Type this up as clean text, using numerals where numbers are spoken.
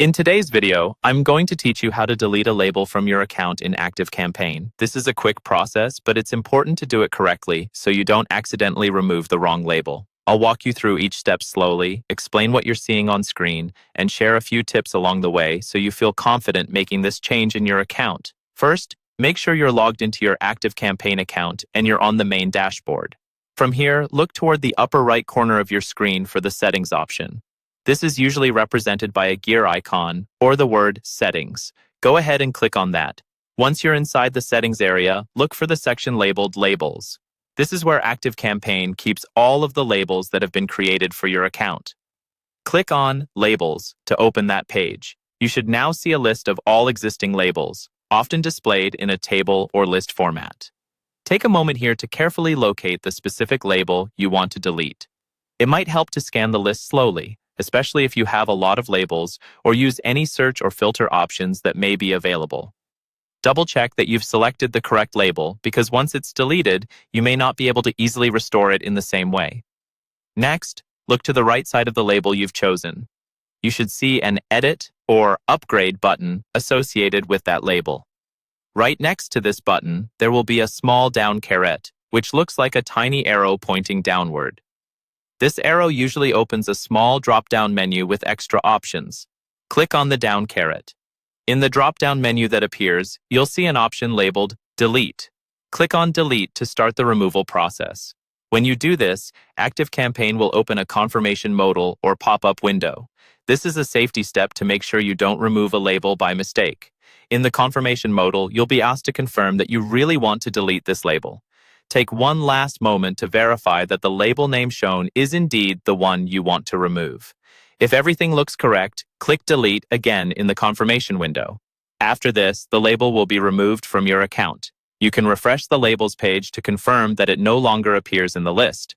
In today's video, I'm going to teach you how to delete a label from your account in ActiveCampaign. This is a quick process, but it's important to do it correctly so you don't accidentally remove the wrong label. I'll walk you through each step slowly, explain what you're seeing on screen, and share a few tips along the way so you feel confident making this change in your account. First, make sure you're logged into your ActiveCampaign account and you're on the main dashboard. From here, look toward the upper right corner of your screen for the Settings option. This is usually represented by a gear icon or the word Settings. Go ahead and click on that. Once you're inside the Settings area, look for the section labeled Labels. This is where ActiveCampaign keeps all of the labels that have been created for your account. Click on Labels to open that page. You should now see a list of all existing labels, often displayed in a table or list format. Take a moment here to carefully locate the specific label you want to delete. It might help to scan the list slowly, especially if you have a lot of labels, or use any search or filter options that may be available. Double-check that you've selected the correct label, because once it's deleted, you may not be able to easily restore it in the same way. Next, look to the right side of the label you've chosen. You should see an Edit or Upgrade button associated with that label. Right next to this button, there will be a small down caret, which looks like a tiny arrow pointing downward. This arrow usually opens a small drop-down menu with extra options. Click on the down caret. In the drop-down menu that appears, you'll see an option labeled Delete. Click on Delete to start the removal process. When you do this, ActiveCampaign will open a confirmation modal or pop-up window. This is a safety step to make sure you don't remove a label by mistake. In the confirmation modal, you'll be asked to confirm that you really want to delete this label. Take one last moment to verify that the label name shown is indeed the one you want to remove. If everything looks correct, click Delete again in the confirmation window. After this, the label will be removed from your account. You can refresh the labels page to confirm that it no longer appears in the list.